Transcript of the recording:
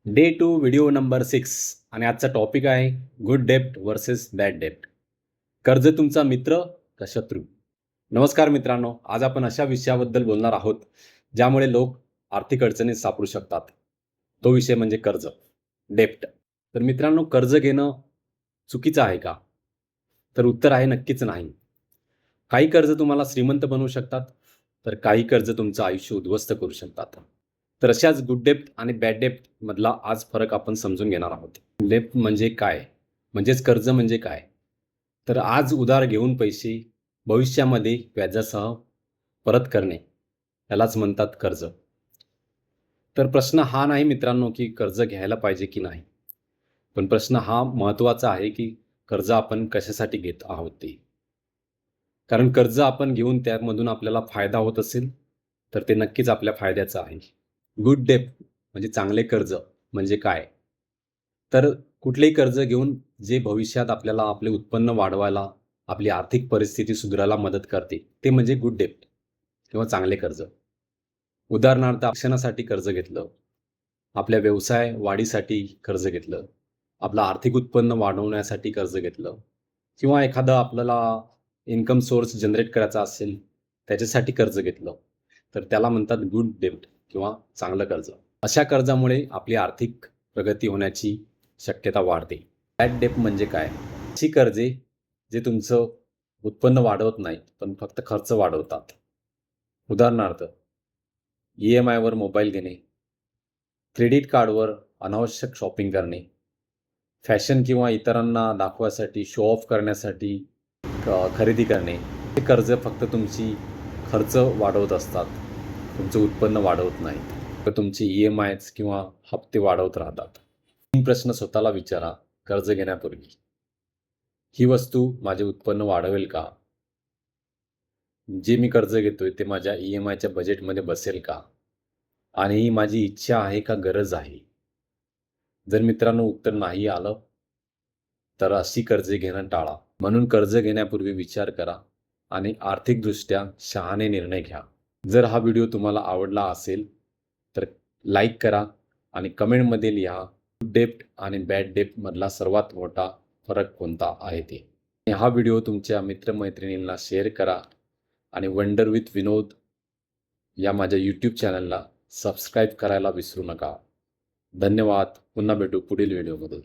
Day 2 video number 6 आणि आजचा topic आहे गुड डेब्ट वर्सेस बॅड डेब्ट. कर्ज तुमचा मित्र का शत्रू? नमस्कार मित्रांनो, आज आपण अशा विषयाबद्दल बोलणार आहोत ज्यामुळे लोक आर्थिक अडचणीत सापडू शकतात. तो विषय म्हणजे कर्ज, डेब्ट. तर मित्रांनो, कर्ज घेणं चुकीचं आहे का? तर उत्तर आहे नक्कीच नाही. काही कर्ज तुम्हाला श्रीमंत बनवू शकतात, तर काही कर्ज तुमचं आयुष्य उद्ध्वस्त करू शकतात. तर अशाच गुड डेब्ट आणि बॅड डेब्ट मधला आज फरक आपण समजून घेणार आहोत. डेब्ट म्हणजे काय? म्हणजेच कर्ज म्हणजे काय? तर आज उधार घेऊन पैसे भविष्यामध्ये व्याजासह परत करणे, यालाच म्हणतात कर्ज. तर प्रश्न हा नाही मित्रांनो, की कर्ज घ्यायला पाहिजे की नाही. पण प्रश्न हा महत्त्वाचा आहे, की कर्ज आपण कशासाठी घेत आहोत ते. कारण कर्ज आपण घेऊन त्यामधून आपल्याला फायदा होत असेल, तर ते नक्कीच आपल्या फायद्याचं आहे. गुड डेब्ट म्हणजे चांगले कर्ज म्हणजे काय? तर कुठलेही कर्ज घेऊन जे भविष्यात आपल्याला आपले उत्पन्न वाढवायला, आपली आर्थिक परिस्थिती सुधारायला मदत करते, ते म्हणजे गुड डेब्ट किंवा चांगले कर्ज. उदाहरणार्थ शिक्षणासाठी कर्ज घेतलं, आपल्या व्यवसाय वाढीसाठी कर्ज घेतलं, आपलं आर्थिक उत्पन्न वाढवण्यासाठी कर्ज घेतलं किंवा एखादं आपल्याला इन्कम सोर्स जनरेट करायचा असेल, त्याच्यासाठी कर्ज घेतलं, तर त्याला म्हणतात गुड डेब्ट किंवा चांगलं कर्ज. अशा कर्जामुळे आपली आर्थिक प्रगती होण्याची शक्यता वाढते. बॅड डेब्ट म्हणजे काय? अशी कर्जे जे तुमचं उत्पन्न वाढवत नाहीत, पण फक्त खर्च वाढवतात. उदाहरणार्थ, ई-एम-आयवर मोबाईल घेणे, क्रेडिट कार्डवर अनावश्यक शॉपिंग करणे, फॅशन किंवा इतरांना दाखवायसाठी, शो ऑफ करण्यासाठी खरेदी करणे. हे कर्ज फक्त तुमची खर्च वाढवत असतात, तुमचं उत्पन्न वाढवत नाहीत. तर तुमची ई-एम-आयज किंवा हप्ते वाढवत राहतात. 3 प्रश्न स्वतःला विचारा कर्ज घेण्यापूर्वी. ही वस्तू माझे उत्पन्न वाढवेल का? जे मी कर्ज घेतोय ते माझ्या ई-एम-आयच्या बजेटमध्ये बसेल का? आणि ही माझी इच्छा आहे का गरज आहे? जर मित्रांनो उत्तर नाही आलं, तर अशी कर्जे घेणं टाळा. म्हणून कर्ज घेण्यापूर्वी विचार करा आणि आर्थिकदृष्ट्या शहाणे निर्णय घ्या. जर हा व्हिडिओ तुम्हाला आवडला असेल, तर लाईक करा आणि कमेंटमध्ये लिहा गुड डेब्ट आणि बॅड डेब्टमधला सर्वात मोठा फरक कोणता आहे ते. आणि हा व्हिडिओ तुमच्या मित्रमैत्रिणींना शेअर करा आणि वंडर विथ विनोद या माझ्या यूट्यूब चॅनलला सबस्क्राईब करायला विसरू नका. धन्यवाद. पुन्हा भेटू पुढील व्हिडिओमध्ये.